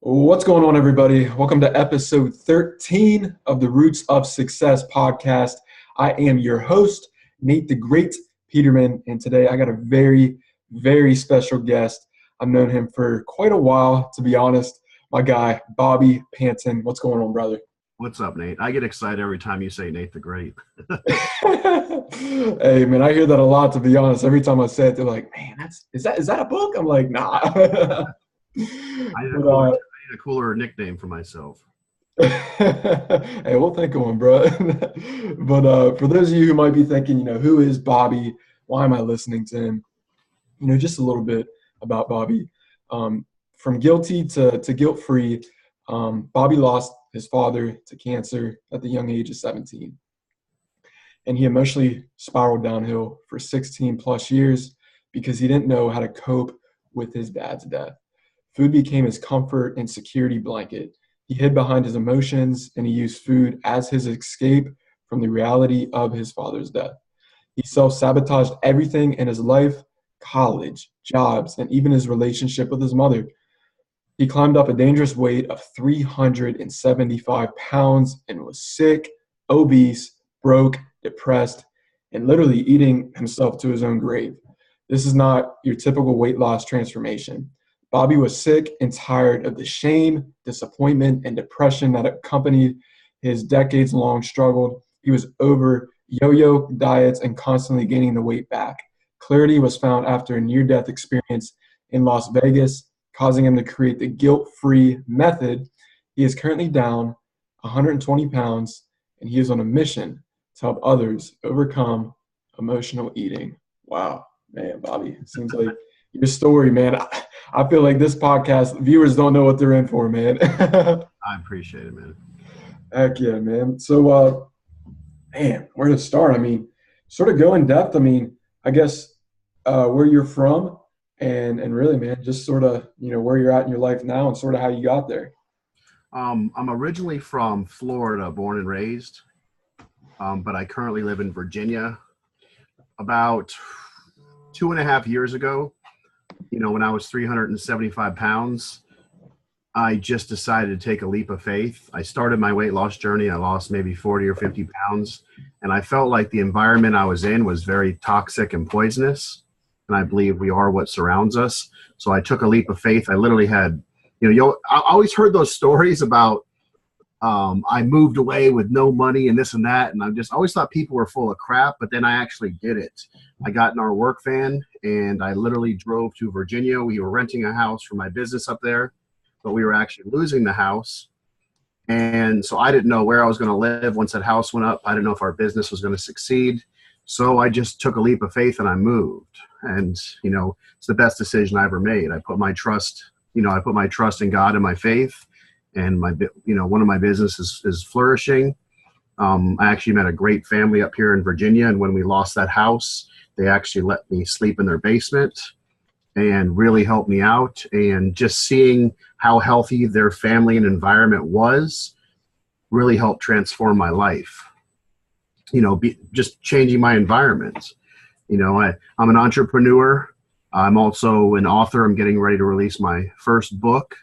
What's going on, everybody? Welcome to episode 13 of the Roots of Success podcast. I am your host, Nate the Great Peterman, and today I got a very, very special guest. I've known him for quite a while, to be honest. My guy, Bobby Panton. What's going on, brother? What's up, Nate? I get excited every time you say Nate the Great. Hey, man, I hear that a lot, to be honest. Every time I say it, they're like, man, is that a book? I'm like, nah. I need a cooler nickname for myself. Hey, we'll think of one, bro. But for those of you who might be thinking, who is Bobby? Why am I listening to him? Just a little bit about Bobby. From guilty to guilt-free, Bobby lost his father to cancer at the young age of 17. And he emotionally spiraled downhill for 16 plus years because he didn't know how to cope with his dad's death. Food became his comfort and security blanket. He hid behind his emotions, and he used food as his escape from the reality of his father's death. He self-sabotaged everything in his life, college, jobs, and even his relationship with his mother. He climbed up a dangerous weight of 375 pounds and was sick, obese, broke, depressed, and literally eating himself to his own grave. This is not your typical weight loss transformation. Bobby was sick and tired of the shame, disappointment, and depression that accompanied his decades-long struggle. He was over yo-yo diets and constantly gaining the weight back. Clarity was found after a near-death experience in Las Vegas, causing him to create the guilt-free method. He is currently down 120 pounds, and he is on a mission to help others overcome emotional eating. Wow, man, Bobby, it seems like your story, man. I feel like this podcast, viewers don't know what they're in for, man. I appreciate it, man. Heck yeah, man. So, man, where to start? I mean, sort of go in depth. I mean, I guess where you're from and really, man, just sort of, where you're at in your life now and sort of how you got there. I'm originally from Florida, born and raised, but I currently live in Virginia. About 2.5 years ago, when I was 375 pounds, I just decided to take a leap of faith. I started my weight loss journey. I lost maybe 40 or 50 pounds. And I felt like the environment I was in was very toxic and poisonous. And I believe we are what surrounds us. So I took a leap of faith. I literally had, I always heard those stories about I moved away with no money and this and that. And I just always thought people were full of crap, but then I actually did it. I got in our work van and I literally drove to Virginia. We were renting a house for my business up there, but we were actually losing the house. And so I didn't know where I was going to live once that house went up. I didn't know if our business was going to succeed. So I just took a leap of faith and I moved. And, it's the best decision I ever made. I put my trust in God and my faith. And one of my businesses is flourishing. I actually met a great family up here in Virginia. And when we lost that house, they actually let me sleep in their basement and really helped me out. And just seeing how healthy their family and environment was really helped transform my life. Just changing my environment. I'm an entrepreneur. I'm also an author. I'm getting ready to release my first book.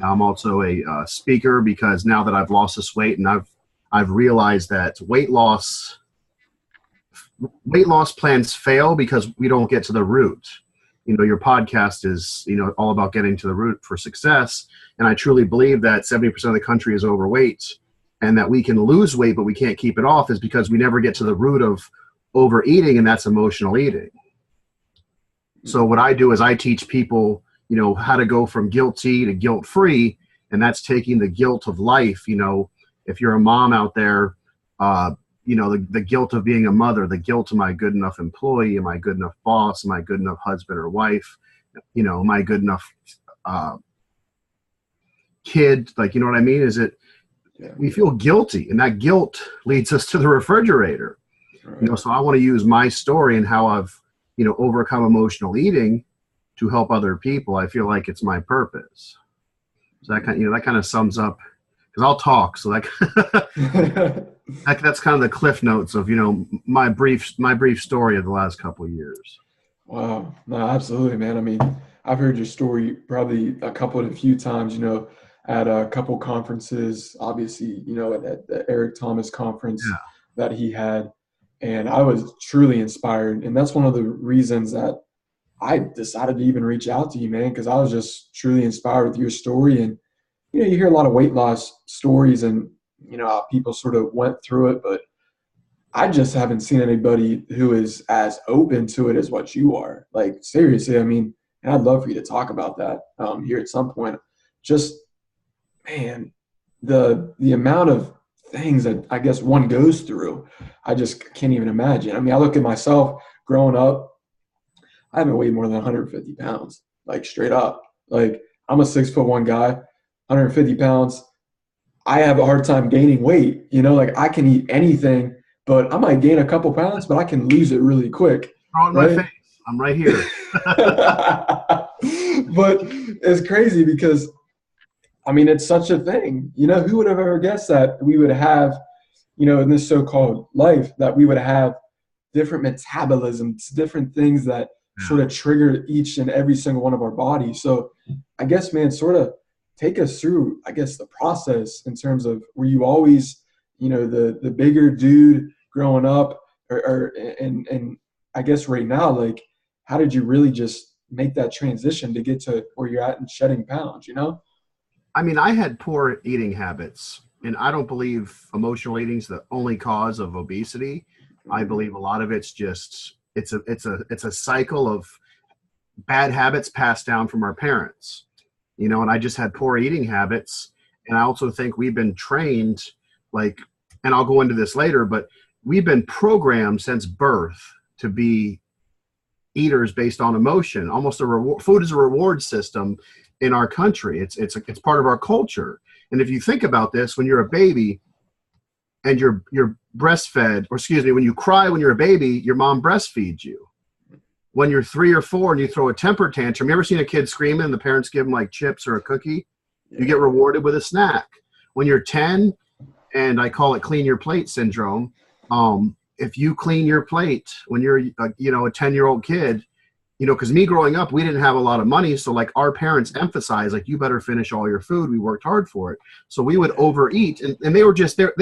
I'm also a speaker because now that I've lost this weight and I've realized that weight loss plans fail because we don't get to the root. Your podcast is, all about getting to the root for success. And I truly believe that 70% of the country is overweight and that we can lose weight, but we can't keep it off is because we never get to the root of overeating, and that's emotional eating. So what I do is I teach people, how to go from guilty to guilt-free, and that's taking the guilt of life. If you're a mom out there, the guilt of being a mother, the guilt, am I a good enough employee? Am I a good enough boss? Am I a good enough husband or wife? Am I a good enough kid? Like, you know what I mean? We feel guilty, and that guilt leads us to the refrigerator. Right. So I want to use my story and how I've, overcome emotional eating to help other people. I feel like it's my purpose. So that kind of sums up, because I'll talk. So that's kind of the cliff notes of, my brief story of the last couple of years. Wow. No, absolutely, man. I mean, I've heard your story probably a few times, at a couple conferences, obviously, at the Eric Thomas conference Yeah. that he had. And I was truly inspired. And that's one of the reasons that I decided to even reach out to you, man, because I was just truly inspired with your story. And, you hear a lot of weight loss stories and, how people sort of went through it, but I just haven't seen anybody who is as open to it as what you are. Like, seriously, I mean, and I'd love for you to talk about that here at some point. Just, man, the amount of things that I guess one goes through, I just can't even imagine. I mean, I look at myself growing up, I haven't weighed more than 150 pounds, like straight up. Like, I'm a 6'1" guy, 150 pounds. I have a hard time gaining weight. Like I can eat anything, but I might gain a couple pounds, but I can lose it really quick, Throw it in my right? face. I'm right here. But it's crazy because, I mean, it's such a thing. Who would have ever guessed that we would have, in this so-called life, that we would have different metabolisms, different things that sort of trigger each and every single one of our bodies. So I guess, man, sort of take us through, I guess, the process in terms of, were you always, the bigger dude growing up, and I guess right now, like, how did you really just make that transition to get to where you're at and shedding pounds? I mean, I had poor eating habits, and I don't believe emotional eating is the only cause of obesity. I believe a lot of it's just it's a cycle of bad habits passed down from our parents, and I just had poor eating habits. And I also think we've been trained, like, and I'll go into this later, but we've been programmed since birth to be eaters based on emotion. Almost a reward. Food is a reward system in our country. It's part of our culture. And if you think about this, when you're a baby and you're breastfed, or excuse me, when you cry when you're a baby, your mom breastfeeds you. When you're 3 or 4 and you throw a temper tantrum, you ever seen a kid screaming and the parents give them like chips or a cookie? You get rewarded with a snack. When you're 10, and I call it clean your plate syndrome, if you clean your plate when you're a 10-year-old kid, because me growing up, we didn't have a lot of money. So like our parents emphasized, like, you better finish all your food. We worked hard for it. So we would overeat, and they were just there.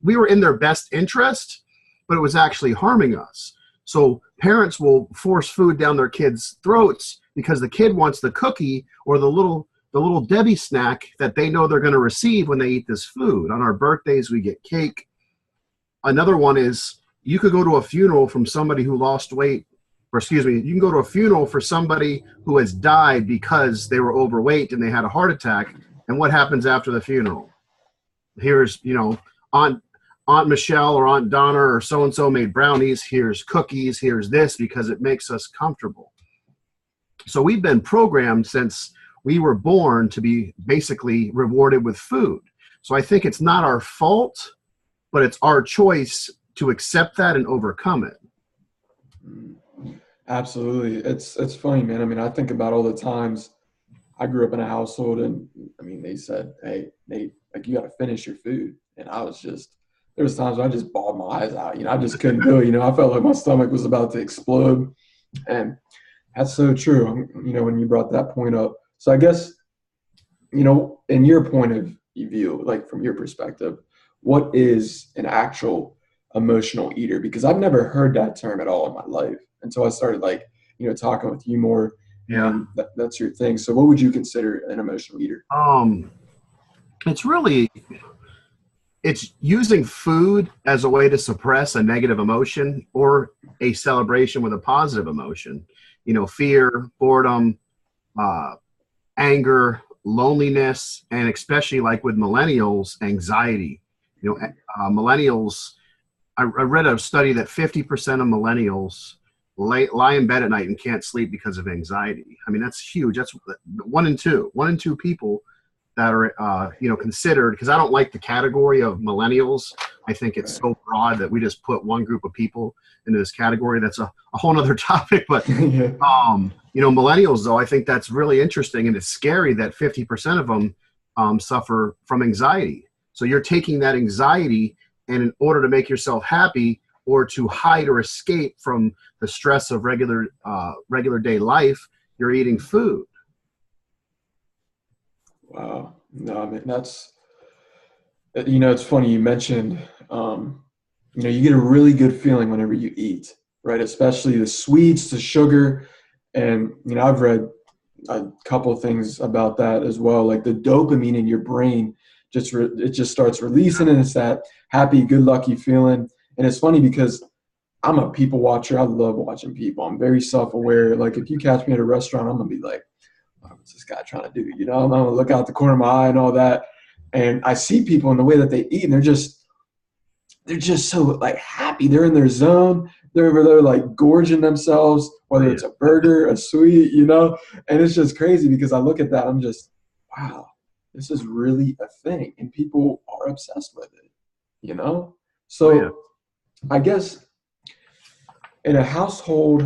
We were in their best interest, but it was actually harming us. So parents will force food down their kids' throats because the kid wants the cookie or the little Debbie snack that they know they're going to receive when they eat this food. On our birthdays, we get cake. Another one is, you could go to a funeral from somebody who lost weight, or excuse me, you can go to a funeral for somebody who has died because they were overweight and they had a heart attack. And what happens after the funeral? Here's, Aunt Michelle or Aunt Donna or so-and-so made brownies. Here's cookies. Here's this, because it makes us comfortable. So we've been programmed since we were born to be basically rewarded with food. So I think it's not our fault, but it's our choice to accept that and overcome it. Absolutely. It's funny, man. I mean, I think about all the times I grew up in a household, and I mean, they said, "Hey, Nate, like, you got to finish your food," and I was just, there was times when I just bawled my eyes out. I just couldn't do it. I felt like my stomach was about to explode, and that's so true. When you brought that point up, so I guess, in your point of view, like from your perspective, what is an actual emotional eater? Because I've never heard that term at all in my life until I started, like, talking with you more. Yeah. And that's your thing. So what would you consider an emotional eater? It's using food as a way to suppress a negative emotion or a celebration with a positive emotion. Fear, boredom, anger, loneliness, and especially like with millennials, anxiety. Millennials, I read a study that 50% of millennials lie in bed at night and can't sleep because of anxiety. I mean, that's huge. That's 1 in 2. 1 in 2 people that are, considered, because I don't like the category of millennials. I think it's so broad that we just put one group of people into this category. That's a whole nother topic. But, millennials, though, I think that's really interesting. And it's scary that 50% of them suffer from anxiety. So you're taking that anxiety, and in order to make yourself happy or to hide or escape from the stress of regular day life, you're eating food. Wow. No, I mean, it's funny you mentioned, you get a really good feeling whenever you eat, right? Especially the sweets, the sugar. And, I've read a couple of things about that as well. Like the dopamine in your brain, it just starts releasing, and it's that happy, good, lucky feeling. And it's funny because I'm a people watcher. I love watching people. I'm very self-aware. Like if you catch me at a restaurant, I'm gonna be like, what's this guy trying to do? I'm gonna look out the corner of my eye and all that. And I see people in the way that they eat, and they're just so like happy. They're in their zone. They're over there like gorging themselves, whether it's a burger, a sweet, and it's just crazy because I look at that. I'm just, wow, this is really a thing. And people are obsessed with it. So I guess in a household,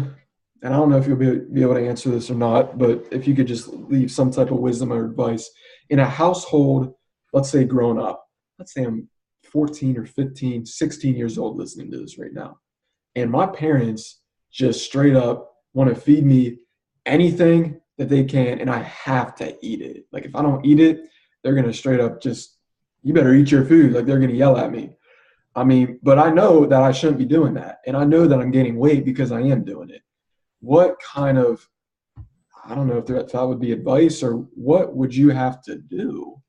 and I don't know if you'll be able to answer this or not, but if you could just leave some type of wisdom or advice in a household, let's say grown up, let's say I'm 14 or 15, 16 years old listening to this right now. And my parents just straight up want to feed me anything that they can, and I have to eat it. Like if I don't eat it, they're going to straight up just, you better eat your food. Like they're going to yell at me. I mean, but I know that I shouldn't be doing that. And I know that I'm gaining weight because I am doing it. What kind of, I don't know if that would be advice, or what would you have to do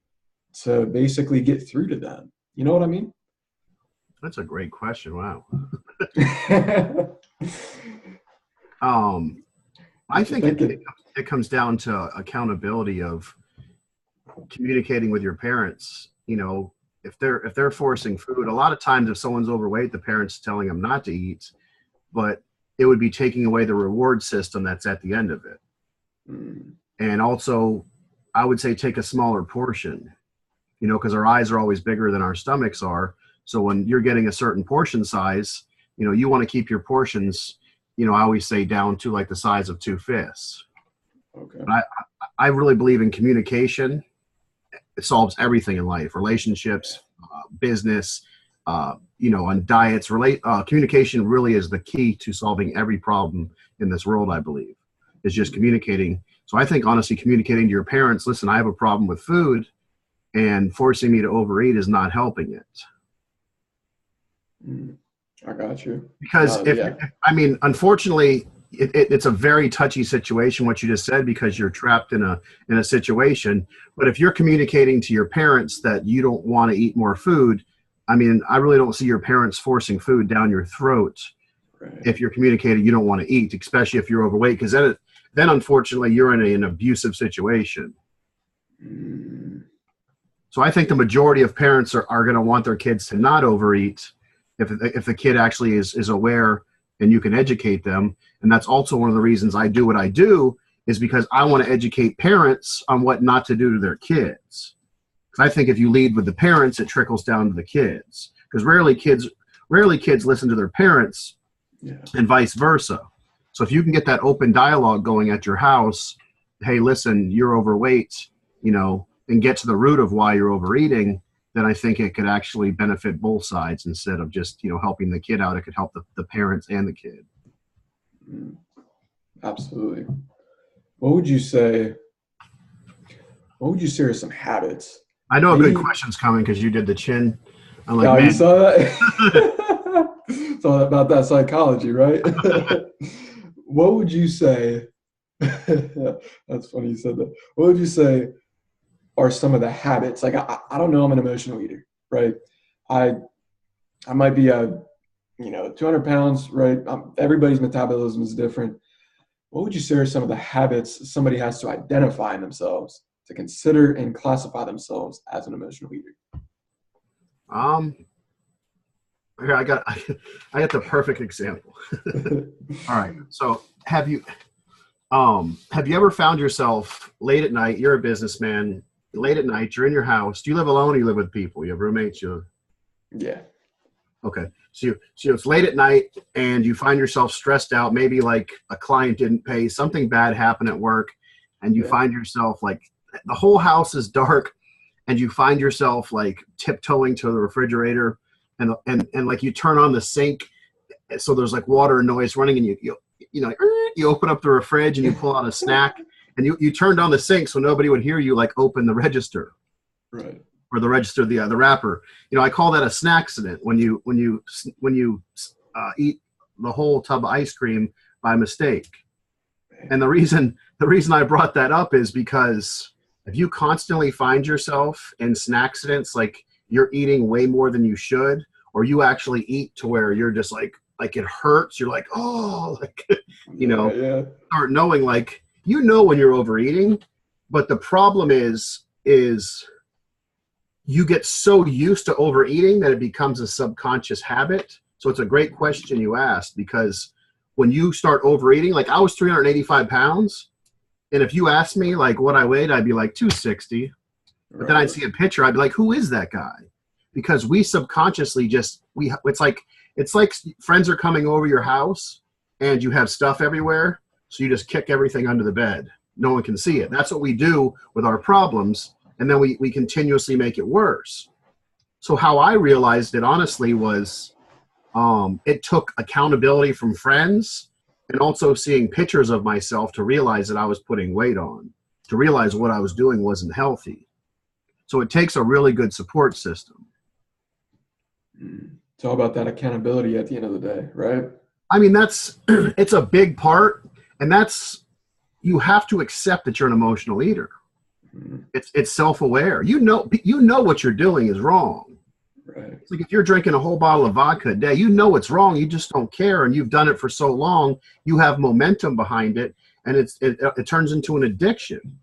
to basically get through to them? You know what I mean? That's a great question. Wow. I think it comes down to accountability of communicating with your parents. If they're forcing food, a lot of times if someone's overweight, the parents telling them not to eat, but it would be taking away the reward system that's at the end of it. And also, I would say take a smaller portion, because our eyes are always bigger than our stomachs are. So when you're getting a certain portion size, you want to keep your portions, I always say down to like the size of 2 fists. Okay. I really believe in communication. It solves everything in life, relationships, business, on diets. Communication really is the key to solving every problem in this world, I believe, is just communicating. So I think, honestly, communicating to your parents, listen, I have a problem with food, and forcing me to overeat is not helping it. I got you. Because unfortunately, it's a very touchy situation, what you just said, because you're trapped in a situation. But if you're communicating to your parents that you don't want to eat more food, I really don't see your parents forcing food down your throat. Right. If you're communicating you don't want to eat, especially if you're overweight, because then unfortunately you're in an abusive situation. So I think the majority of parents are going to want their kids to not overeat if the kid actually is aware and you can educate them. And that's also one of the reasons I do what I do, is because I want to educate parents on what not to do to their kids. Because I think if you lead with the parents, it trickles down to the kids. Because rarely kids listen to their parents, and vice versa. So if you can get that open dialogue going at your house, hey, listen, you're overweight, and get to the root of why you're overeating, then I think it could actually benefit both sides instead of just, helping the kid out. It could help the parents and the kid. Absolutely. What would you say are some habits? I know a good question's coming because you did the chin. I'm like, man. You saw that? It's all about that psychology, right? What would you say? That's funny you said that. What would you say are some of the habits? Like, I don't know, I'm an emotional eater, right? I might be 200 pounds, right? Everybody's metabolism is different. What would you say are some of the habits somebody has to identify in themselves to consider and classify themselves as an emotional eater? I got the perfect example. All right. So have you ever found yourself late at night? You're a businessman. Late at night, you're in your house. Do you live alone or you live with people? You have roommates? Yeah. Okay. So it's late at night and you find yourself stressed out. Maybe like a client didn't pay, something bad happened at work, and you find yourself like the whole house is dark, and you find yourself like tiptoeing to the refrigerator, and like you turn on the sink, so there's like water and noise running, and you open up the fridge and you pull out a snack, and you turned on the sink so nobody would hear you like open the register. Right. or the register, the wrapper. You know, I call that a snack accident when you eat the whole tub of ice cream by mistake. And the reason I brought that up is because if you constantly find yourself in snack accidents, like you're eating way more than you should, or you actually eat to where you're just like it hurts, you're like, oh, like, you know, Yeah. start knowing, like, you know, when you're overeating, but the problem is you get so used to overeating that it becomes a subconscious habit. So it's a great question you asked, because when you start overeating, like I was 385 pounds. And if you asked me like what I weighed, I'd be like 260. But then I'd see a picture, I'd be like, who is that guy? Because we subconsciously it's like friends are coming over your house and you have stuff everywhere. So you just kick everything under the bed. No one can see it. That's what we do with our problems. And then we continuously make it worse. So how I realized it honestly was it took accountability from friends and also seeing pictures of myself to realize that I was putting weight on, to realize what I was doing wasn't healthy. So it takes a really good support system. It's all about that accountability at the end of the day, right? I mean, it's a big part, and you have to accept that you're an emotional eater. It's self-aware. You know what you're doing is wrong. Right. It's like if you're drinking a whole bottle of vodka a day, you know it's wrong. You just don't care, and you've done it for so long. You have momentum behind it, and it turns into an addiction.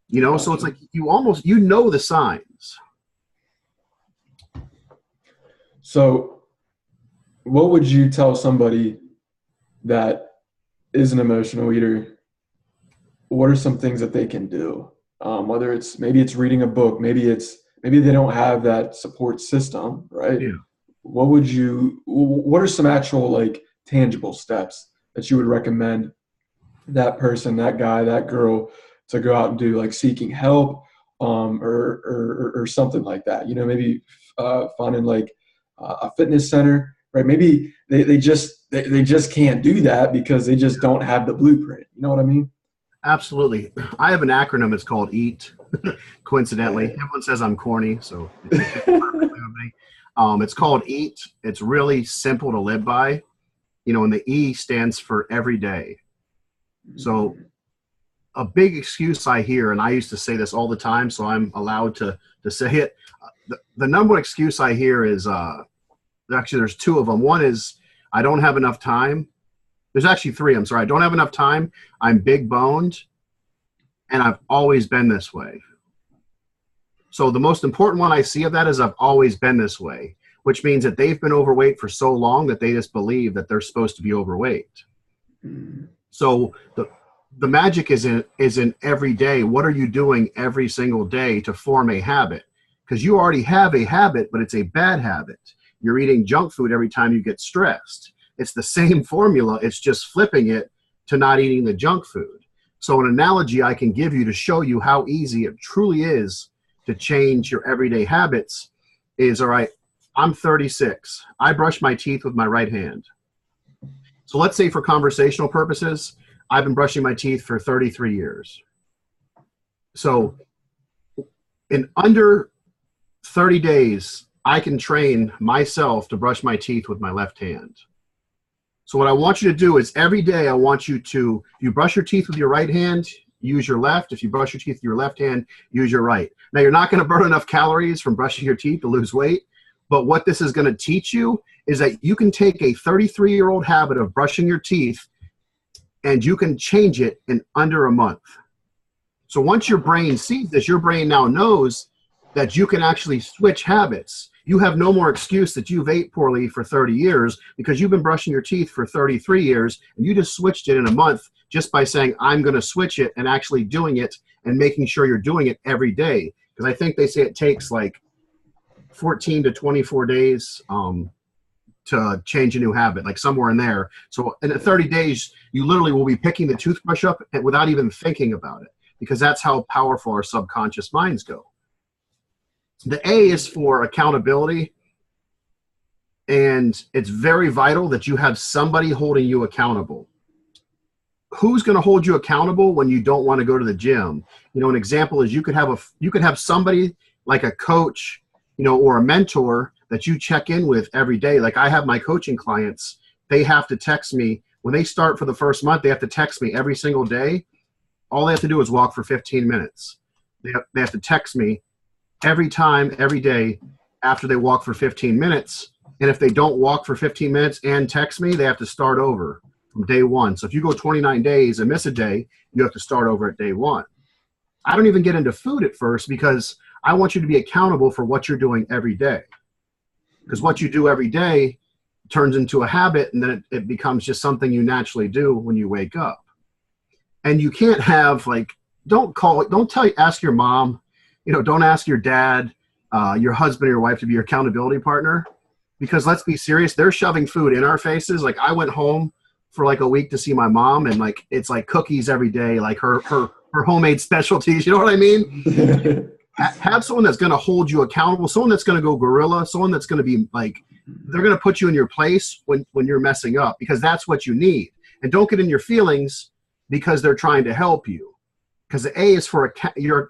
You know, so it's like you know the signs. So, what would you tell somebody that is an emotional eater? What are some things that they can do? Whether maybe it's reading a book, maybe they don't have that support system, right? Yeah. What are some actual like tangible steps that you would recommend that person, that guy, that girl to go out and do, like seeking help, or something like that? You know, maybe finding like a fitness center, right? Maybe they just can't do that because they just don't have the blueprint. You know what I mean? Absolutely. I have an acronym. It's called EAT. Coincidentally, everyone says I'm corny, so it's called EAT. It's really simple to live by. You know, and the E stands for every day. So a big excuse I hear, and I used to say this all the time, so I'm allowed to say it. The number one excuse I hear is actually there's two of them. One is I don't have enough time. There's actually three. I'm sorry. I don't have enough time. I'm big boned, and I've always been this way. So the most important one I see of that is I've always been this way, which means that they've been overweight for so long that they just believe that they're supposed to be overweight. So the magic is in every day. What are you doing every single day to form a habit? Because you already have a habit, but it's a bad habit. You're eating junk food every time you get stressed. It's the same formula. It's just flipping it to not eating the junk food. So an analogy I can give you to show you how easy it truly is to change your everyday habits is, all right, I'm 36. I brush my teeth with my right hand. So let's say for conversational purposes, I've been brushing my teeth for 33 years. So in under 30 days, I can train myself to brush my teeth with my left hand. So what I want you to do is every day I want you to, if you brush your teeth with your right hand, use your left. If you brush your teeth with your left hand, use your right. Now, you're not going to burn enough calories from brushing your teeth to lose weight, but what this is going to teach you is that you can take a 33-year-old habit of brushing your teeth and you can change it in under a month. So once your brain sees this, your brain now knows that you can actually switch habits. You have no more excuse that you've ate poorly for 30 years because you've been brushing your teeth for 33 years and you just switched it in a month just by saying, I'm going to switch it, and actually doing it and making sure you're doing it every day. Because I think they say it takes like 14 to 24 days to change a new habit, like somewhere in there. So in 30 days, you literally will be picking the toothbrush up without even thinking about it, because that's how powerful our subconscious minds go. The A is for accountability, and it's very vital that you have somebody holding you accountable. who's going to hold you accountable when you don't want to go to the gym? You know, an example is you could have somebody like a coach, you know, or a mentor that you check in with every day. Like I have my coaching clients, they have to text me when they start for the first month. They have to text me every single day. All they have to do is walk for 15 minutes. They have to text me every time, every day after they walk for 15 minutes. And if they don't walk for 15 minutes and text me, they have to start over from day one. So if you go 29 days and miss a day, you have to start over at day one. I don't even get into food at first because I want you to be accountable for what you're doing every day. Because what you do every day turns into a habit, and then it becomes just something you naturally do when you wake up. And you can't have like, ask your mom, you know, don't ask your dad, your husband or your wife to be your accountability partner. Because let's be serious, they're shoving food in our faces. Like I went home for like a week to see my mom, and like it's like cookies every day, like her homemade specialties. You know what I mean? Have someone that's going to hold you accountable, someone that's going to go guerrilla, someone that's going to be like, they're going to put you in your place when you're messing up, because that's what you need. And don't get in your feelings because they're trying to help you. Because the A is for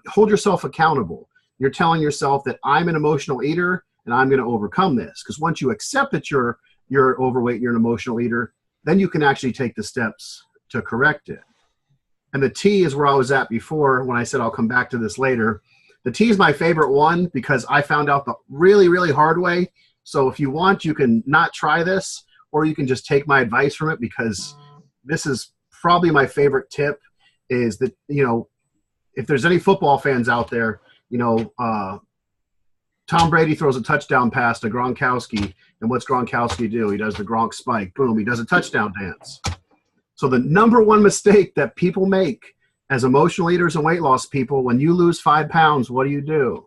hold yourself accountable. You're telling yourself that I'm an emotional eater and I'm going to overcome this. Because once you accept that you're overweight and you're an emotional eater, then you can actually take the steps to correct it. And the T is where I was at before when I said I'll come back to this later. The T is my favorite one because I found out the really, really hard way. So if you want, you can not try this, or you can just take my advice from it, because this is probably my favorite tip, is that, you know, if there's any football fans out there, you know, Tom Brady throws a touchdown pass to Gronkowski, and what's Gronkowski do? He does the Gronk spike. Boom, he does a touchdown dance. So the number one mistake that people make as emotional eaters and weight loss people, when you lose 5 pounds, what do?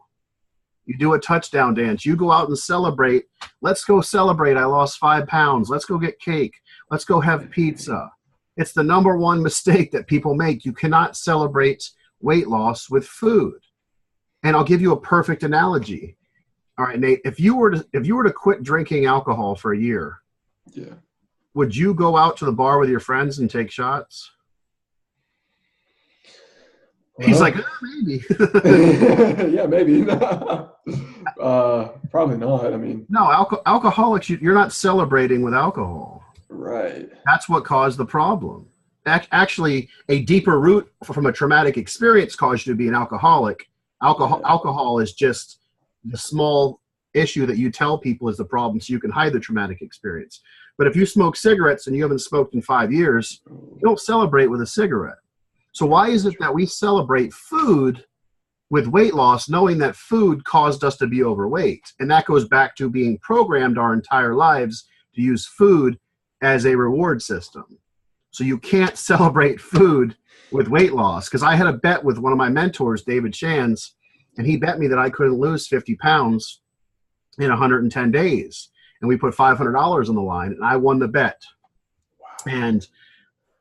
You do a touchdown dance. You go out and celebrate. Let's go celebrate. I lost 5 pounds. Let's go get cake. Let's go have pizza. It's the number one mistake that people make. You cannot celebrate weight loss with food. And I'll give you a perfect analogy. All right, Nate, if you were to quit drinking alcohol for a year, yeah, would you go out to the bar with your friends and take shots? Well, he's like, maybe. Yeah, maybe. Probably not. I mean, no, alcoholics, you're not celebrating with alcohol. Right. That's what caused the problem. Actually, a deeper root from a traumatic experience caused you to be an alcoholic. Alcohol is just the small issue that you tell people is the problem so you can hide the traumatic experience. But if you smoke cigarettes and you haven't smoked in 5 years, you don't celebrate with a cigarette. So why is it that we celebrate food with weight loss, knowing that food caused us to be overweight? And that goes back to being programmed our entire lives to use food as a reward system. So you can't celebrate food with weight loss. Because I had a bet with one of my mentors, David Shands, and he bet me that I couldn't lose 50 pounds in 110 days. And we put $500 on the line, and I won the bet. Wow. And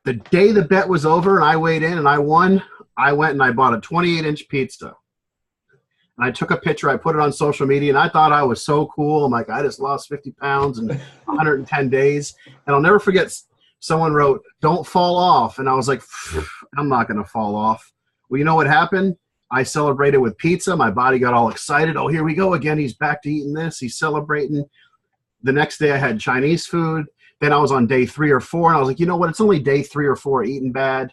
the day the bet was over and I weighed in and I won, I went and I bought a 28-inch pizza. And I took a picture, I put it on social media, and I thought I was so cool. I'm like, I just lost 50 pounds in 110 days. And I'll never forget, someone wrote, "Don't fall off." And I was like, I'm not going to fall off. Well, you know what happened? I celebrated with pizza. My body got all excited. Oh, here we go again. He's back to eating this. He's celebrating. The next day I had Chinese food. Then I was on day 3 or 4, and I was like, you know what? It's only day 3 or 4 eating bad.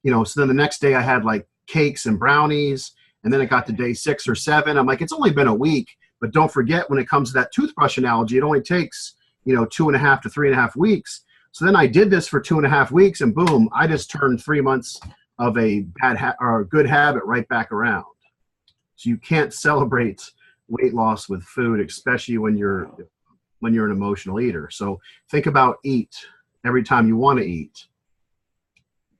You know, so then the next day I had like cakes and brownies, and then it got to day 6 or 7. I'm like, it's only been a week, but don't forget, when it comes to that toothbrush analogy, it only takes, 2.5 to 3.5 weeks. So then I did this for 2.5 weeks, and boom, I just turned 3 months of a or a good habit right back around. So you can't celebrate weight loss with food, especially when you're an emotional eater. So think about eat every time you want to eat.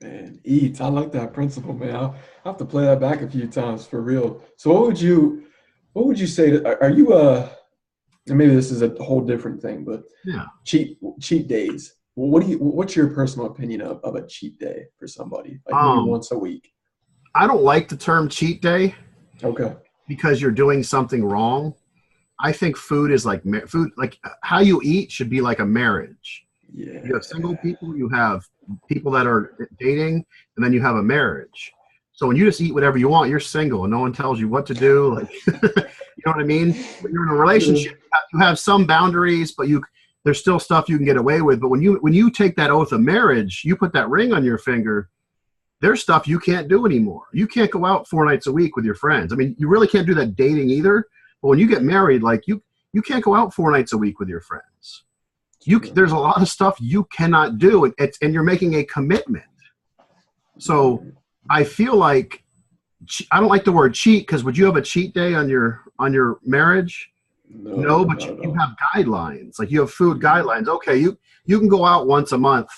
Man, eat. I like that principle, man. I'll have to play that back a few times for real. So what would you say are you and maybe this is a whole different thing, but yeah, cheat days. What's your personal opinion of a cheat day for somebody? Like maybe once a week. I don't like the term cheat day. Okay. Because you're doing something wrong. I think food is like food, like how you eat should be like a marriage. Yeah. You have single people, you have people that are dating, and then you have a marriage. So when you just eat whatever you want, you're single and no one tells you what to do. Like, you know what I mean? When you're in a relationship, you have some boundaries, but there's still stuff you can get away with. But when you take that oath of marriage, you put that ring on your finger, there's stuff you can't do anymore. You can't go out 4 nights a week with your friends. I mean, you really can't do that dating either. But when you get married, like you can't go out 4 nights a week with your friends. There's a lot of stuff you cannot do, and you're making a commitment. So I feel like I don't like the word cheat, because would you have a cheat day on your marriage? No, but you have guidelines. Like you have food guidelines. Okay, you can go out once a month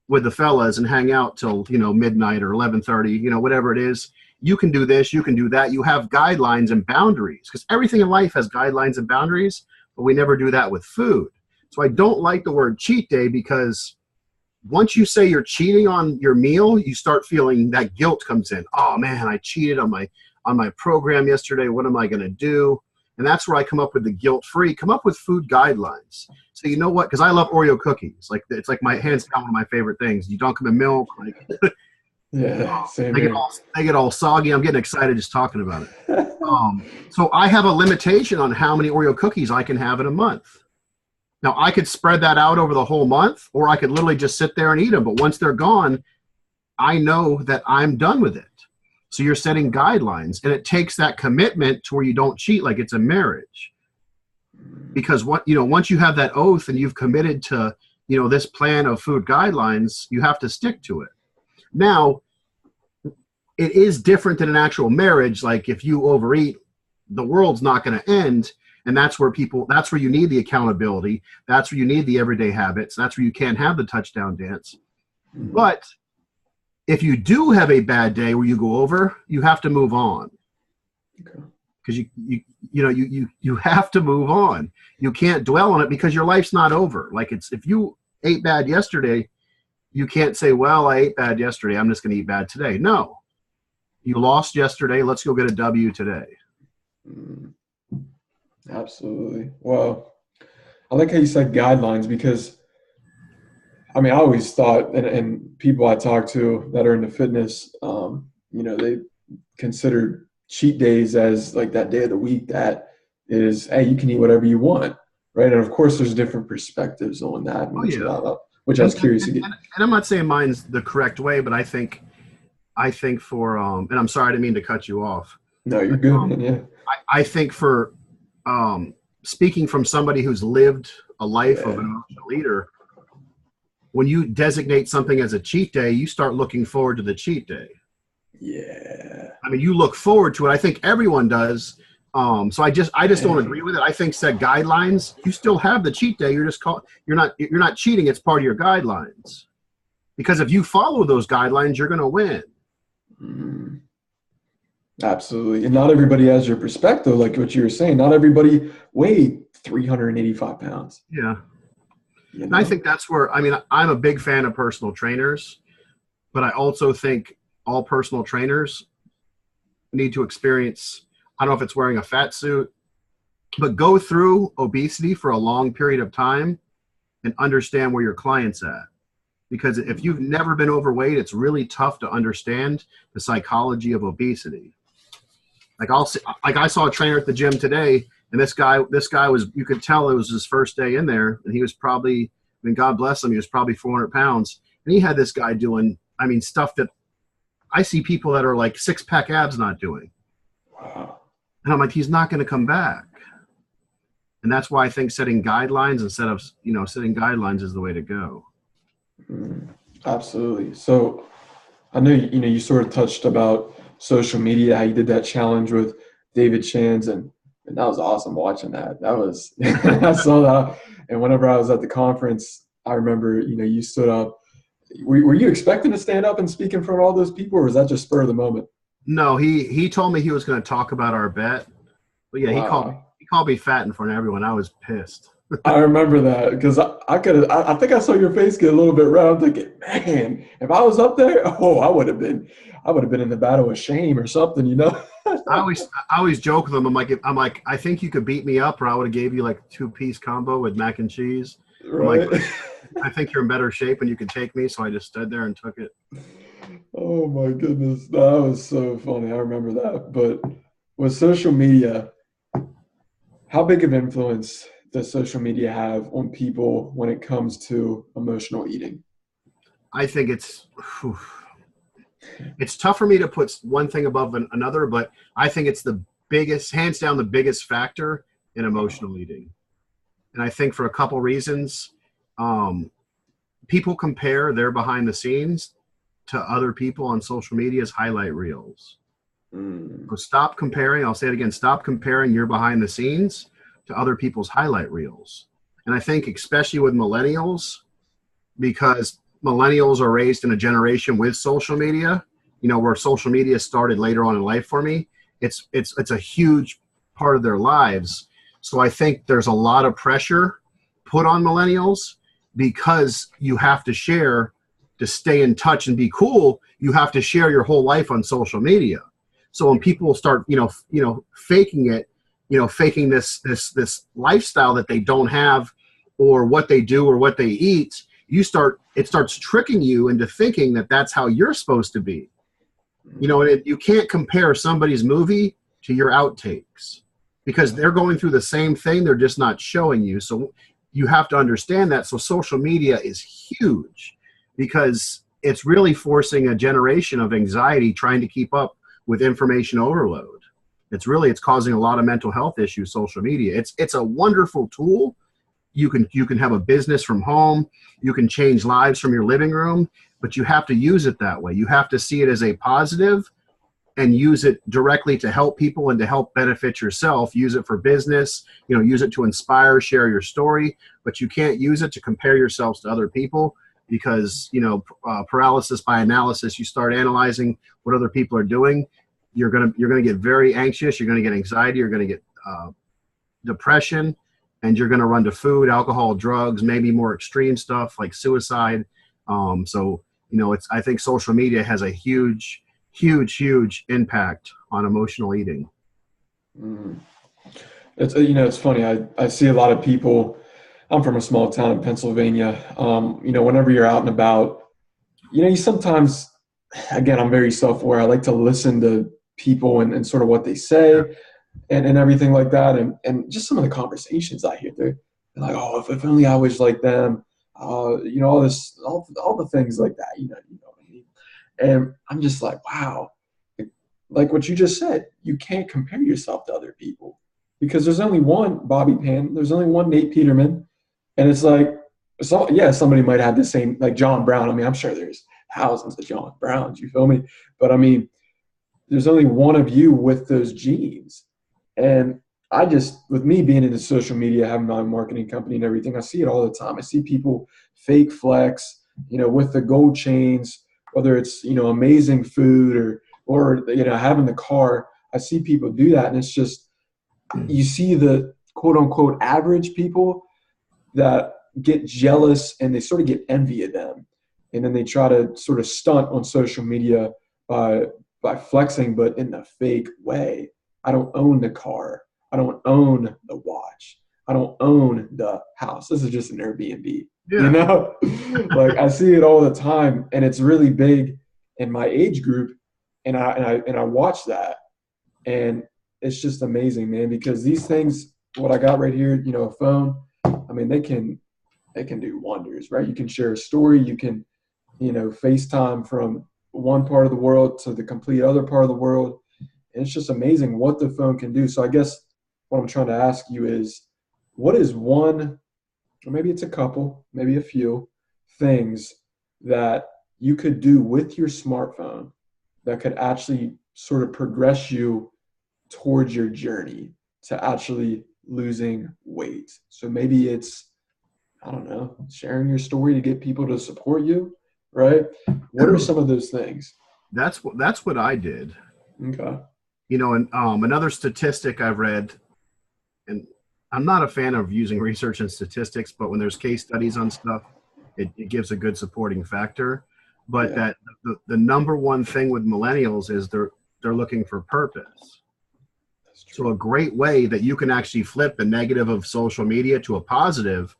with the fellas and hang out till midnight or 11:30, whatever it is. You can do this, you can do that. You have guidelines and boundaries, because everything in life has guidelines and boundaries, but we never do that with food. So I don't like the word cheat day, because once you say you're cheating on your meal, you start feeling that guilt comes in. Oh man, I cheated on my program yesterday. What am I going to do? And that's where I come up with the guilt-free. Come up with food guidelines. So you know what? Because I love Oreo cookies. Like it's like my hands down one of my favorite things. You dunk them in milk. Like, yeah, same they get all soggy. I'm getting excited just talking about it. So I have a limitation on how many Oreo cookies I can have in a month. Now I could spread that out over the whole month, or I could literally just sit there and eat them. But once they're gone, I know that I'm done with it. So you're setting guidelines, and it takes that commitment to where you don't cheat like it's a marriage. Because once you have that oath and you've committed to, this plan of food guidelines, you have to stick to it. Now, it is different than an actual marriage. Like if you overeat, the world's not going to end. And that's where you need the accountability. That's where you need the everyday habits. That's where you can't have the touchdown dance. But if you do have a bad day where you go over, you have to move on. Because you have to move on. You can't dwell on it, because your life's not over. Like if you ate bad yesterday, you can't say, well, I ate bad yesterday, I'm just going to eat bad today. No. You lost yesterday, let's go get a W today. Absolutely. Well, I like how you said guidelines, because I mean, I always thought, and people I talk to that are into fitness, they consider cheat days as like that day of the week that is, hey, you can eat whatever you want, right? And of course, there's different perspectives on that, which I was curious to get. And I'm not saying mine's the correct way, but I think for, and I'm sorry, I didn't mean to cut you off. No, you're good, man. Yeah. I think for speaking from somebody who's lived a life of an emotional eater, when you designate something as a cheat day, you start looking forward to the cheat day. Yeah. I mean, you look forward to it. I think everyone does. So I just don't agree with it. I think set guidelines. You still have the cheat day. You're not cheating. It's part of your guidelines. Because if you follow those guidelines, you're going to win. Mm. Absolutely. And not everybody has your perspective, like what you were saying. Not everybody weighed 385 pounds. Yeah. And I think that's where, I'm a big fan of personal trainers, but I also think all personal trainers need to experience, I don't know if it's wearing a fat suit, but go through obesity for a long period of time and understand where your client's at. Because if you've never been overweight, it's really tough to understand the psychology of obesity. Like I saw a trainer at the gym today, and this guy was, you could tell it was his first day in there, and he was probably, God bless him, he was probably 400 pounds. And he had this guy doing, stuff that I see people that are like 6-pack abs not doing. Wow. And I'm like, he's not going to come back. And that's why I think setting guidelines instead of, setting guidelines is the way to go. Absolutely. So I know, you sort of touched about social media, how you did that challenge with David Shands, and that was awesome watching that. That was, I saw that. And whenever I was at the conference, I remember, you stood up. Were you expecting to stand up and speak in front of all those people, or was that just spur of the moment? No, he told me he was going to talk about our bet. But yeah, Wow. he called me fat in front of everyone. I was pissed. I remember that, because I think I saw your face get a little bit red. I'm thinking, man, if I was up there, I would have been in the battle of shame or something, I always joke with them. I'm like, I think you could beat me up, or I would have gave you like 2-piece combo with mac and cheese. Right. I think you're in better shape and you can take me. So I just stood there and took it. Oh my goodness, that was so funny. I remember that. But with social media, how big of influence does social media have on people when it comes to emotional eating? I think whew, it's tough for me to put one thing above another, but I think it's the biggest, hands down, the biggest factor in Wow. emotional eating. And I think for a couple reasons, um, people compare their behind the scenes to other people on social media's highlight reels. Mm, So stop comparing. I'll say it again. Stop comparing your behind the scenes to other people's highlight reels. And I think especially with millennials, because millennials are raised in a generation with social media, where social media started later on in life for me. It's a huge part of their lives. So I think there's a lot of pressure put on millennials because you have to share to stay in touch and be cool. You have to share your whole life on social media. So when people start, faking it, faking this lifestyle that they don't have, or what they do or what they eat, it starts tricking you into thinking that that's how you're supposed to be. And you can't compare somebody's movie to your outtakes because yeah. they're going through the same thing. They're just not showing you. So you have to understand that. So social media is huge because it's really forcing a generation of anxiety trying to keep up with information overload. It's causing a lot of mental health issues, social media. It's a wonderful tool. You can have a business from home. You can change lives from your living room, but you have to use it that way. You have to see it as a positive and use it directly to help people and to help benefit yourself. Use it for business, use it to inspire, share your story, but you can't use it to compare yourselves to other people because, paralysis by analysis, you start analyzing what other people are doing. You're going to get very anxious. You're going to get anxiety. You're going to get depression, and you're going to run to food, alcohol, drugs, maybe more extreme stuff like suicide. I think social media has a huge, huge, huge impact on emotional eating. Mm. It's funny. I see a lot of people. I'm from a small town in Pennsylvania. Whenever you're out and about, you sometimes, again, I'm very self-aware. I like to listen to people and sort of what they say and everything like that. And just some of the conversations I hear, they're like, oh, if only I was like them, all the things like that, you know what I mean? And I'm just like, wow, like what you just said, you can't compare yourself to other people because there's only one Bobby Pan, there's only one Nate Peterman, and it's like, so yeah, somebody might have the same like John Brown. I mean, I'm sure there's thousands of John Browns. You feel me? But I mean, there's only one of you with those genes, and I just, with me being into social media, having my own marketing company and everything, I see it all the time. I see people fake flex, with the gold chains, whether it's, amazing food or, having the car. I see people do that. And it's just, you see the quote unquote average people that get jealous and they sort of get envy of them. And then they try to sort of stunt on social media by, by flexing, but in a fake way. I don't own the car. I don't own the watch. I don't own the house. This is just an Airbnb, you Yeah, know? Like I see it all the time and it's really big in my age group. And I watch that and it's just amazing, man, because these things, what I got right here, a phone, I mean, they can do wonders, right? You can share a story, you can, FaceTime from one part of the world to the complete other part of the world. And it's just amazing what the phone can do. So I guess what I'm trying to ask you is what is one, or maybe it's a couple, maybe a few things that you could do with your smartphone that could actually sort of progress you towards your journey to actually losing weight? So maybe it's, I don't know, sharing your story to get people to support you, right? What are some of those things? that's what I did. Okay. And another statistic I've read, and I'm not a fan of using research and statistics, but when there's case studies on stuff, it gives a good supporting factor. But Yeah, that the number one thing with millennials is they're looking for purpose. that's So true. a great way that you can actually flip the negative of social media to a positive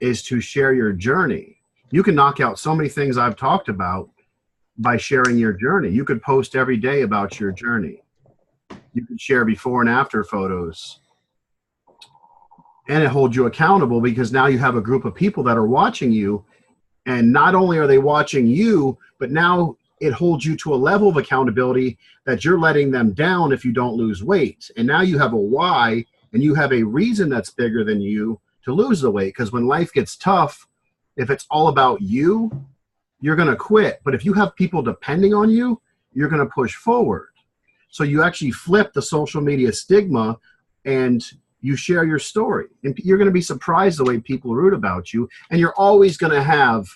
is to share your journey. You can knock out so many things I've talked about by sharing your journey. You could post every day about your journey. You could share before and after photos. And it holds you accountable because now you have a group of people that are watching you. And not only are they watching you, but now it holds you to a level of accountability that you're letting them down if you don't lose weight. And now you have a why, and you have a reason that's bigger than you to lose the weight. Because when life gets tough, if it's all about you, you're going to quit. But if you have people depending on you, you're going to push forward. So you actually flip the social media stigma and you share your story. And you're going to be surprised the way people root about you. And you're always going to have,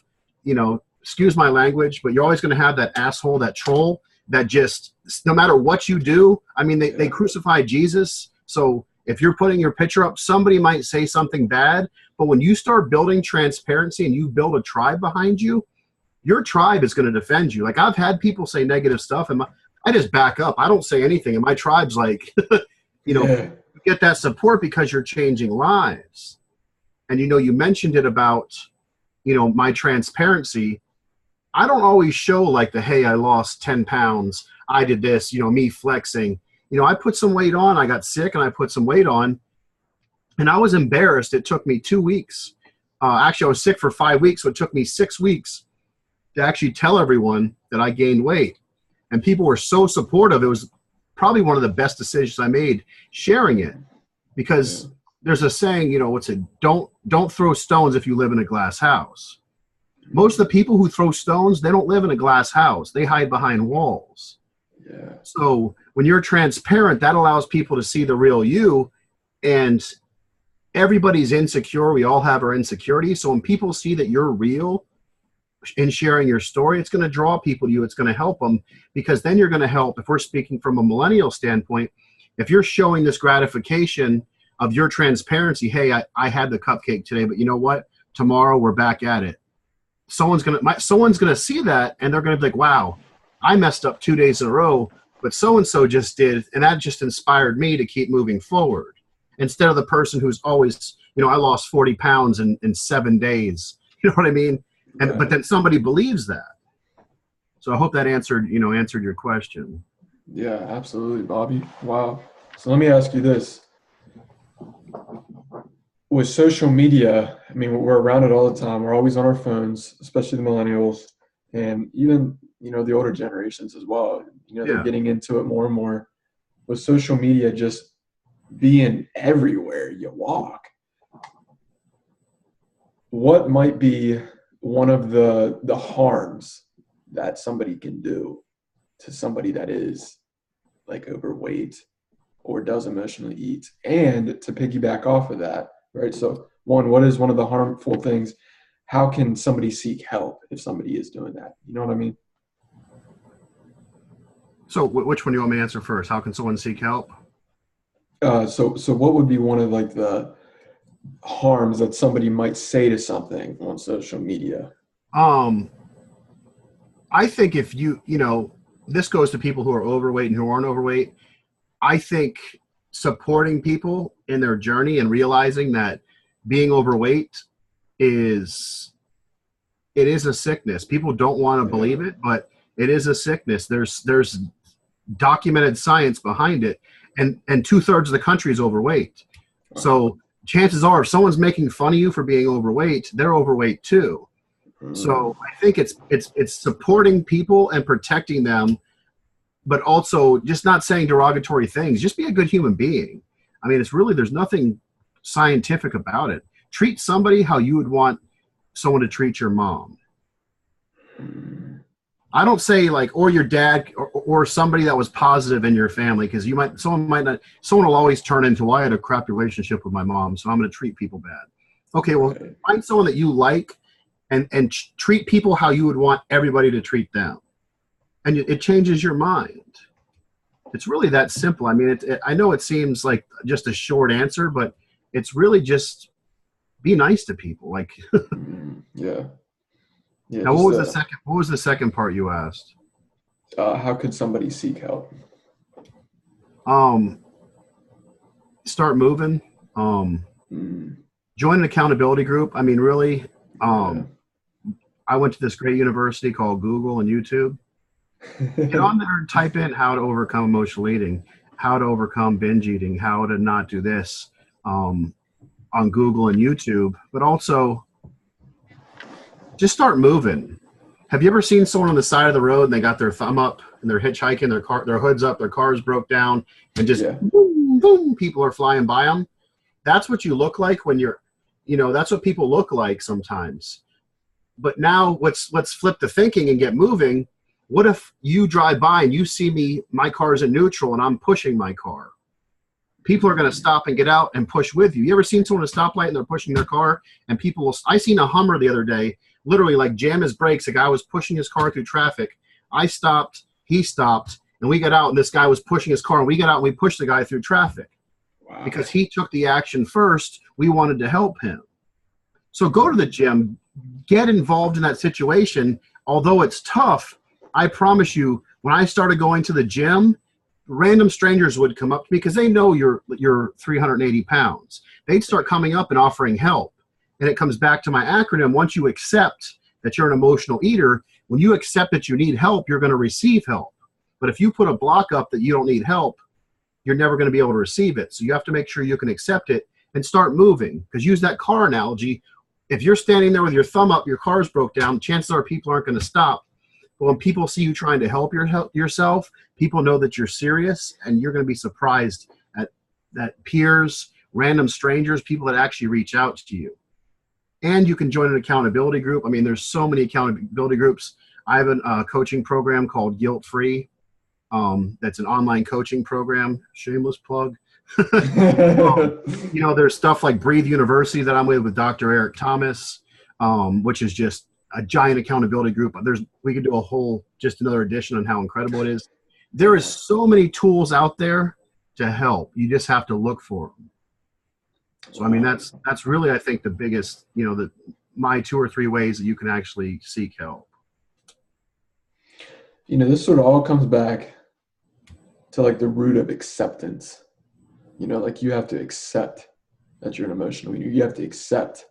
excuse my language, but you're always going to have that asshole, that troll that just, no matter what you do, I mean, they crucified Jesus. So if you're putting your picture up, somebody might say something bad. But when you start building transparency and you build a tribe behind you, your tribe is going to defend you. Like I've had people say negative stuff and I just back up. I don't say anything. And my tribe's like, you get that support because you're changing lives. And, you mentioned it about, my transparency. I don't always show like hey, I lost 10 pounds. I did this, me flexing. I put some weight on. I got sick and I put some weight on. And I was embarrassed. It took me 2 weeks. Actually, I was sick for 5 weeks. So it took me 6 weeks to actually tell everyone that I gained weight. And people were so supportive. It was probably one of the best decisions I made sharing it, because there's a saying, don't throw stones if you live in a glass house. Most of the people who throw stones, they don't live in a glass house. They hide behind walls. Yeah. So when you're transparent, that allows people to see the real you. And everybody's insecure. We all have our insecurities. So when people see that you're real in sharing your story, it's going to draw people to you. It's going to help them, because then you're going to help. If we're speaking from a millennial standpoint, if you're showing this gratification of your transparency, hey, I had the cupcake today, but you know what? Tomorrow we're back at it. Someone's going to see that, and they're going to be like, wow, I messed up 2 days in a row, but so-and-so just did. And that just inspired me to keep moving forward, instead of the person who's always, I lost 40 pounds in 7 days. You know what I mean? And but then somebody believes that. So I hope that answered your question. Yeah, absolutely, Bobby. Wow. So let me ask you this. With social media, I mean, we're around it all the time. We're always on our phones, especially the millennials, and even, the older generations as well. They're getting into it more and more. With social media just being everywhere you walk, what might be one of the harms that somebody can do to somebody that is like overweight or does emotionally eat? And to piggyback off of that, right? So what is one of the harmful things? How can somebody seek help if somebody is doing that? You know what I mean? So which one do you want me to answer first? How can someone seek help? So what would be one of like the harms that somebody might say to something on social media? I think if this goes to people who are overweight and who aren't overweight. I think supporting people in their journey and realizing that being overweight is a sickness. People don't want to believe it, but it is a sickness. There's documented science behind it, and 2/3 of the country is overweight. So chances are, if someone's making fun of you for being overweight, they're overweight too. So I think it's supporting people and protecting them, but also just not saying derogatory things. Just be a good human being. I mean, there's nothing scientific about it. Treat somebody how you would want someone to treat your mom. I don't say or your dad or somebody that was positive in your family, because someone will always turn into, well, I had a crap relationship with my mom, so I'm going to treat people bad. Okay, well, find someone that you like and treat people how you would want everybody to treat them. And it changes your mind. It's really that simple. I mean, I know it seems like just a short answer, but it's really just be nice to people. Yeah. Now, what was the second part you asked? How could somebody seek help? Start moving. Join an accountability group. I mean, really, Yeah. I went to this great university called Google and YouTube. Get on there and type in how to overcome emotional eating, how to overcome binge eating, how to not do this on Google and YouTube. But also, just start moving. Have you ever seen someone on the side of the road and they got their thumb up and they're hitchhiking, their hood's up, their car's broke down, and just Yeah. boom, boom, people are flying by them? That's what you look like when you're, that's what people look like sometimes. But now let's flip the thinking and get moving. What if you drive by and you see me, my car is in neutral and I'm pushing my car? People are going to stop and get out and push with you. You ever seen someone at a stoplight and they're pushing their car and people will, I seen a Hummer the other day, literally like jam his brakes. A guy was pushing his car through traffic. I stopped, he stopped, and we got out and this guy was pushing his car and we got out and we pushed the guy through traffic. Wow. Because he took the action first. We wanted to help him. So go to the gym, get involved in that situation. Although it's tough, I promise you, when I started going to the gym, random strangers would come up to me because they know you're 380 pounds. They'd start coming up and offering help. And it comes back to my acronym. Once you accept that you're an emotional eater, when you accept that you need help, you're going to receive help. But if you put a block up that you don't need help, you're never going to be able to receive it. So you have to make sure you can accept it and start moving. Because use that car analogy. If you're standing there with your thumb up, your car's broke down, chances are people aren't going to stop. But when people see you trying to help yourself, people know that you're serious, and you're going to be surprised at that peers, random strangers, people that actually reach out to you. And you can join an accountability group. I mean, there's so many accountability groups. I have a coaching program called Guilt Free. That's an online coaching program. Shameless plug. There's stuff like Breathe University that I'm with Dr. Eric Thomas, which is just a giant accountability group. We could do just another edition on how incredible it is. There is so many tools out there to help. You just have to look for them. So, I mean, that's really, I think, the biggest, my 2 or 3 ways that you can actually seek help. This sort of all comes back to like the root of acceptance. Like you have to accept that you're an emotional eater. You have to accept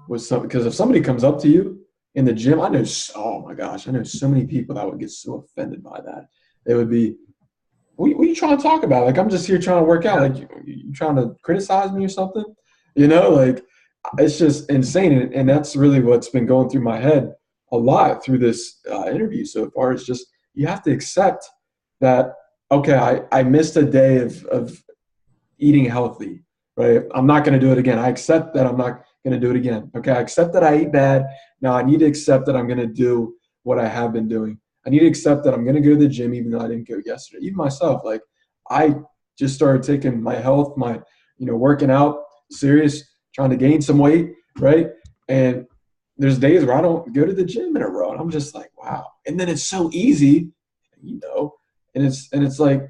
because if somebody comes up to you in the gym, I know so many people that would get so offended by that. They would be, what are you trying to talk about? Like, I'm just here trying to work out. Like, you trying to criticize me or something? Like, it's just insane. And that's really what's been going through my head a lot through this interview so far. It's just, you have to accept that, okay, I missed a day of eating healthy, right? I'm not going to do it again. I accept that I'm not going to do it again. Okay, I accept that I ate bad. Now I need to accept that I'm going to do what I have been doing. I need to accept that I'm going to go to the gym even though I didn't go yesterday. Even myself, like I just started taking my health, working out serious, trying to gain some weight, right? And there's days where I don't go to the gym in a row, and I'm just like, wow. And then it's so easy, and it's like,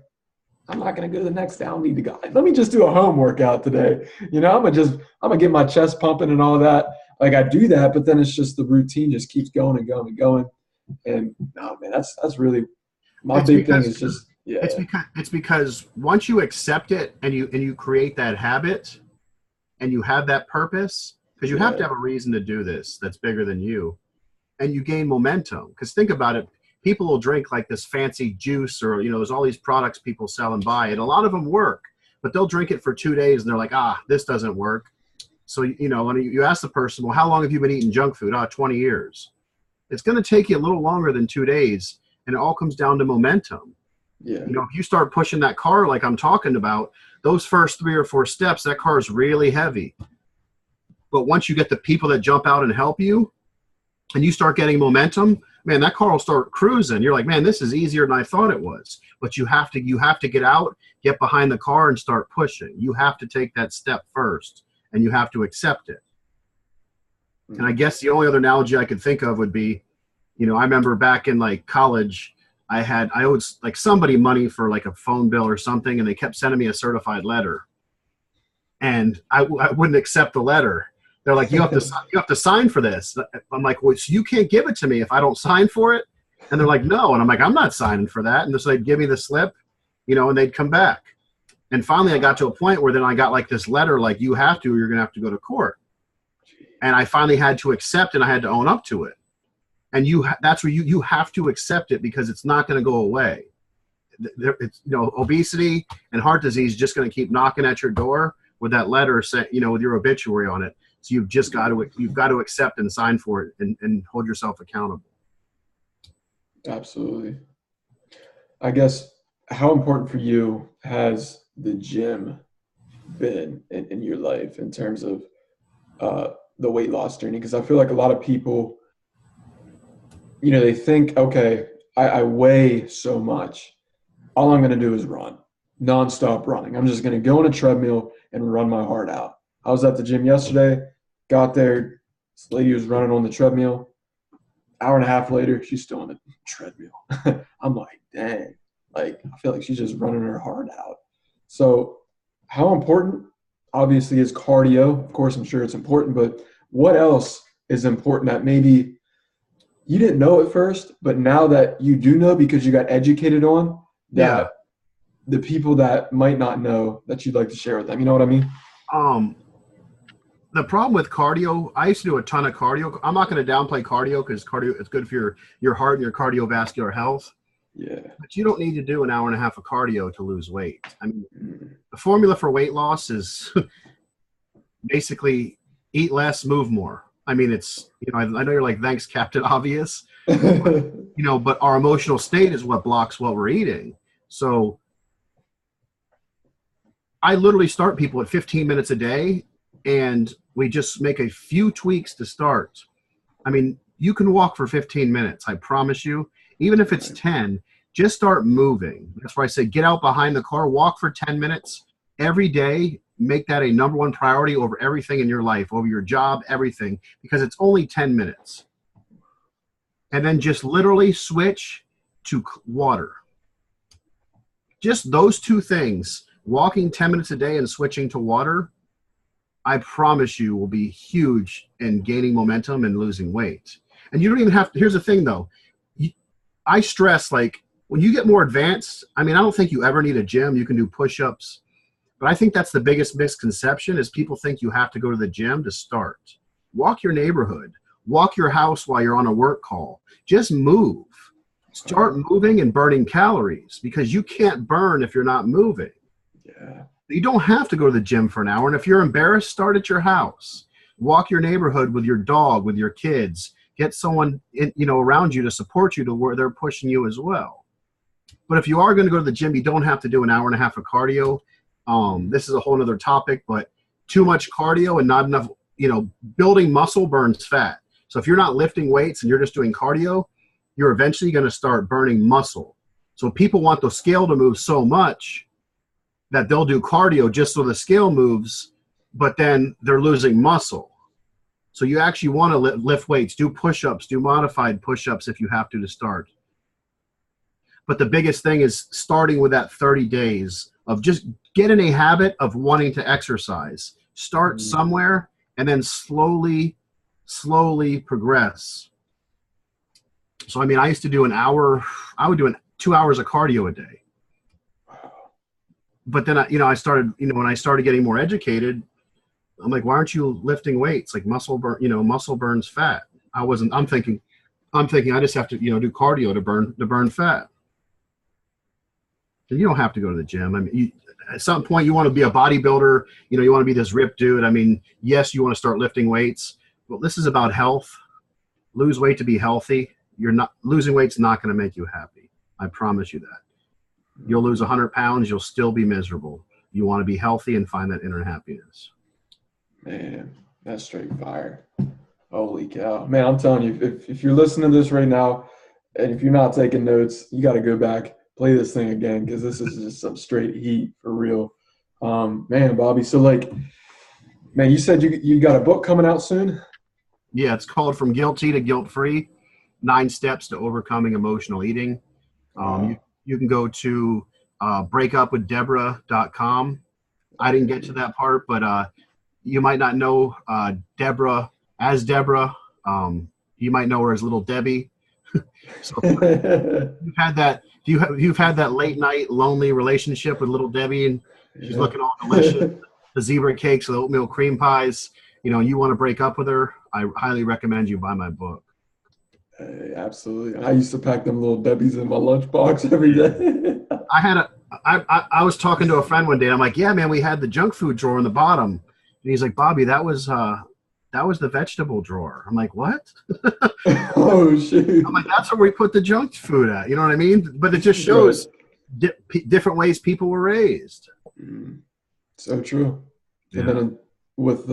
I'm not going to go to the next day. I don't need to go. Let me just do a home workout today. I'm going to get my chest pumping and all that. Like I do that, but then it's just the routine just keeps going and going and going. And no, man, that's really my big thing is just, yeah. It's because once you accept it and you create that habit and you have that purpose, because you have to have a reason to do this that's bigger than you, and you gain momentum. Because think about it. People will drink like this fancy juice or, there's all these products people sell and buy, and a lot of them work, but they'll drink it for 2 days and they're like, this doesn't work. So, when you ask the person, well, how long have you been eating junk food? 20 years. It's going to take you a little longer than 2 days, and it all comes down to momentum. Yeah. If you start pushing that car like I'm talking about, those first 3 or 4 steps, that car is really heavy. But once you get the people that jump out and help you, and you start getting momentum, man, that car will start cruising. You're like, man, this is easier than I thought it was. But you have to get out, get behind the car, and start pushing. You have to take that step first, and you have to accept it. And I guess the only other analogy I could think of would be, I remember back in like college, I owed like somebody money for like a phone bill or something, and they kept sending me a certified letter, and I wouldn't accept the letter. They're like, you have to sign for this. I'm like, well, so you can't give it to me if I don't sign for it? And they're like, no. And I'm like, I'm not signing for that. And so they'd give me the slip, and they'd come back. And finally I got to a point where then I got like this letter, like, you have to, or you're going to have to go to court. And I finally had to accept, and I had to own up to it. And that's where you have to accept it, because it's not going to go away. It's, obesity and heart disease is just going to keep knocking at your door with that letter, with your obituary on it. So you've got to accept and sign for it, and hold yourself accountable. Absolutely. I guess, how important for you has the gym been in your life in terms of the weight loss journey? Because I feel like a lot of people, they think, okay, I weigh so much. All I'm going to do is run, nonstop running. I'm just going to go on a treadmill and run my heart out. I was at the gym yesterday, got there, this lady was running on the treadmill. Hour and a half later, she's still on the treadmill. I'm like, dang. I feel like she's just running her heart out. So how important, obviously, is cardio? Of course, I'm sure it's important, but what else is important that maybe you didn't know at first, but now that you do know because you got educated on, that the people that might not know, that you'd like to share with them? You know what I mean? The problem with cardio, I used to do a ton of cardio. I'm not going to downplay cardio, because cardio is good for your heart and your cardiovascular health. Yeah. But you don't need to do an hour and a half of cardio to lose weight. I mean, the formula for weight loss is basically eat less, move more. I mean, it's, I know you're like, thanks, Captain Obvious. But our emotional state is what blocks what we're eating. So I literally start people at 15 minutes a day, and we just make a few tweaks to start. I mean, you can walk for 15 minutes. I promise you, even if it's 10, just start moving. That's why I say get out behind the car, walk for 10 minutes every day. Make that a number one priority over everything in your life, over your job, everything, because it's only 10 minutes. And then just literally switch to water. Just those two things, walking 10 minutes a day and switching to water, I promise you will be huge in gaining momentum and losing weight. And you don't even have to, here's the thing though, I stress, when you get more advanced, I mean, I don't think you ever need a gym. You can do push-ups, but I think that's the biggest misconception, is people think you have to go to the gym to start. Walk your neighborhood, walk your house while you're on a work call. Just move. Start moving and burning calories, because you can't burn if you're not moving. Yeah. You don't have to go to the gym for an hour. And if you're embarrassed, start at your house. Walk your neighborhood with your dog, with your kids. Get someone around you to support you to where they're pushing you as well. But if you are going to go to the gym, you don't have to do an hour and a half of cardio. This is a whole other topic, but too much cardio and not enough, building muscle burns fat. So if you're not lifting weights and you're just doing cardio, you're eventually going to start burning muscle. So people want the scale to move so much that they'll do cardio just so the scale moves, but then they're losing muscle. So you actually want to lift weights, do push-ups, do modified push-ups if you have to start. But the biggest thing is starting with that 30 days of just get in a habit of wanting to exercise. Start somewhere and then slowly progress. So, I mean, I used to do I would do 2 hours of cardio a day. But then, I started, when I started getting more educated, I'm like, why aren't you lifting weights? Like muscle burns fat. I'm thinking I just have to, do cardio to burn fat. And you don't have to go to the gym. I mean, at some point you want to be a bodybuilder, you want to be this ripped dude. I mean, yes, you want to start lifting weights, but this is about health. Lose weight to be healthy. Losing weight's not going to make you happy. I promise you that. You'll lose 100 pounds. You'll still be miserable. You want to be healthy and find that inner happiness. Man, that's straight fire. Holy cow. Man, I'm telling you, if you're listening to this right now, and if you're not taking notes, you got to go back, play this thing again, because this is just some straight heat for real. Man, Bobby, so man, you said you got a book coming out soon? Yeah, it's called From Guilty to Guilt-Free, 9 Steps to Overcoming Emotional Eating. You can go to breakupwithdeborah.com. I didn't get to that part, but you might not know Deborah as Deborah. You might know her as Little Debbie. So you've had that late night lonely relationship with Little Debbie, and she's looking all delicious. The zebra cakes, the oatmeal cream pies. and you want to break up with her, I highly recommend you buy my book. Absolutely. I used to pack them little Debbie's in my lunchbox every day. I had I was talking to a friend one day. And I'm like, yeah, man, we had the junk food drawer in the bottom. And he's like, Bobby, that was the vegetable drawer. I'm like, what? Oh, shoot. I'm like, that's where we put the junk food at. You know what I mean? But it just shows different ways people were raised. So true. Yeah. And then with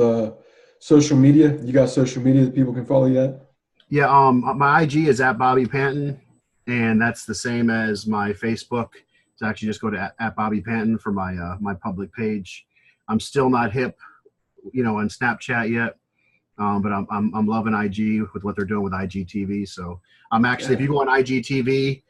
social media, you got social media that people can follow you at? Yeah. My IG is at Bobby Panton, and that's the same as my Facebook. It's actually just go to at Bobby Panton for my my public page. I'm still not hip, on Snapchat yet. But I'm loving IG with what they're doing with IGTV. So I'm actually, if you go on IGTV,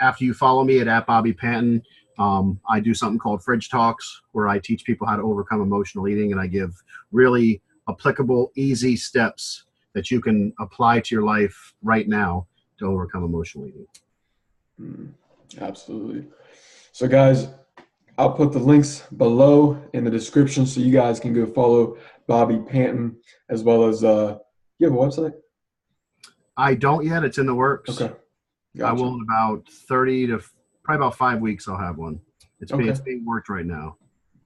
after you follow me at Bobby Panton, I do something called Fridge Talks, where I teach people how to overcome emotional eating, and I give really applicable, easy steps that you can apply to your life right now to overcome emotional eating. Absolutely. So guys, I'll put the links below in the description so you guys can go follow Bobby Panton, as well as you have a website? I don't yet. It's in the works. Okay. Gotcha. I will in about 30 to probably about 5 weeks. I'll have one. It's being worked right now.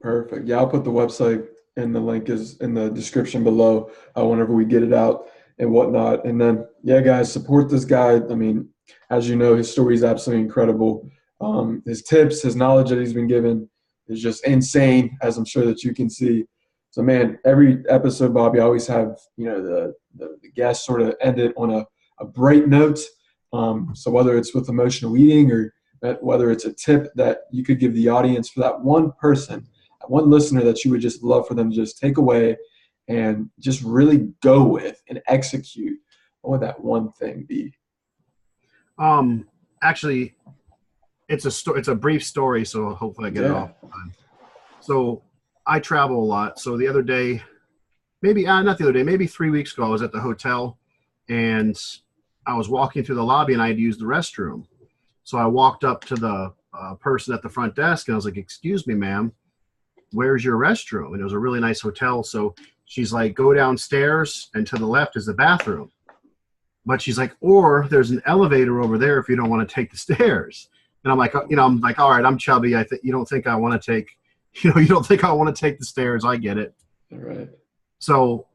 Perfect. Yeah, I'll put the website and the link is in the description below whenever we get it out and whatnot. And then, yeah, guys, support this guy. I mean, as you know, his story is absolutely incredible. His tips, his knowledge that he's been given is just insane, as I'm sure that you can see. So, man, every episode, Bobby, I always have, the guests sort of end it on a bright note. So whether it's with emotional eating or whether it's a tip that you could give the audience for that one person, that one listener that you would just love for them to just take away and just really go with and execute, what would that one thing be? Actually, it's a brief story, so hopefully I get it off. So I travel a lot. So the other day, maybe 3 weeks ago, I was at the hotel and I was walking through the lobby and I had to use the restroom. So I walked up to the person at the front desk and I was like, "Excuse me, ma'am, where's your restroom?" And it was a really nice hotel. So she's like, "Go downstairs and to the left is the bathroom." But she's like, "Or there's an elevator over there if you don't want to take the stairs." And I'm like, all right, I'm chubby. You don't think I want to take, you don't think I want to take the stairs. I get it. All right. So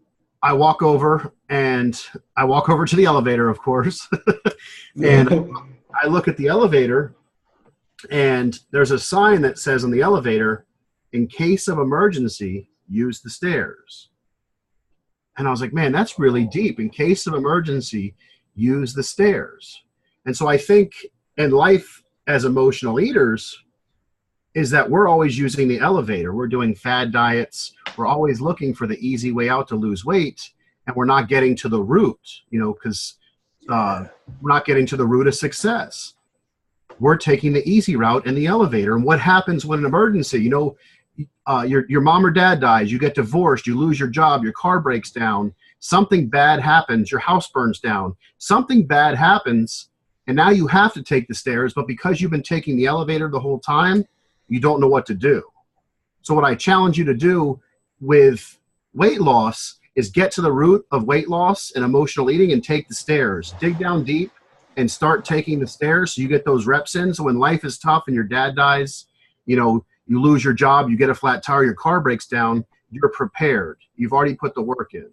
I walk over to the elevator, of course. And I look at the elevator and there's a sign that says on the elevator, "In case of emergency, use the stairs." And I was like, man, that's really deep. In case of emergency, use the stairs. And so I think in life as emotional eaters is that we're always using the elevator. We're doing fad diets. We're always looking for the easy way out to lose weight. And we're not getting to the root, because we're not getting to the root of success. We're taking the easy route in the elevator. And what happens when an emergency, your mom or dad dies, you get divorced, you lose your job, your car breaks down, something bad happens, your house burns down, something bad happens, and now you have to take the stairs, but because you've been taking the elevator the whole time, you don't know what to do. So what I challenge you to do with weight loss is get to the root of weight loss and emotional eating and take the stairs. Dig down deep and start taking the stairs so you get those reps in. So when life is tough and your dad dies, you lose your job, you get a flat tire, your car breaks down, you're prepared. You've already put the work in.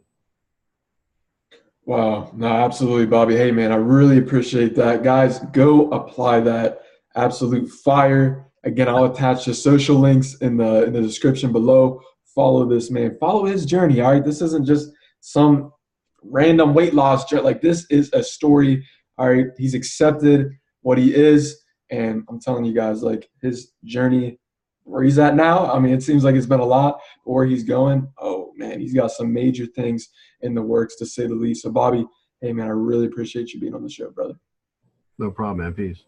Wow. No, absolutely, Bobby. Hey, man, I really appreciate that. Guys, go apply that. Absolute fire. Again, I'll attach the social links in the description below. Follow this man. Follow his journey, all right? This isn't just some random weight loss journey. Like, this is a story, all right? He's accepted what he is, and I'm telling you guys, like, his journey, where he's at now, I mean, it seems like it's been a lot, but where he's going, oh, man, he's got some major things in the works, to say the least. So, Bobby, hey, man, I really appreciate you being on the show, brother. No problem, man. Peace.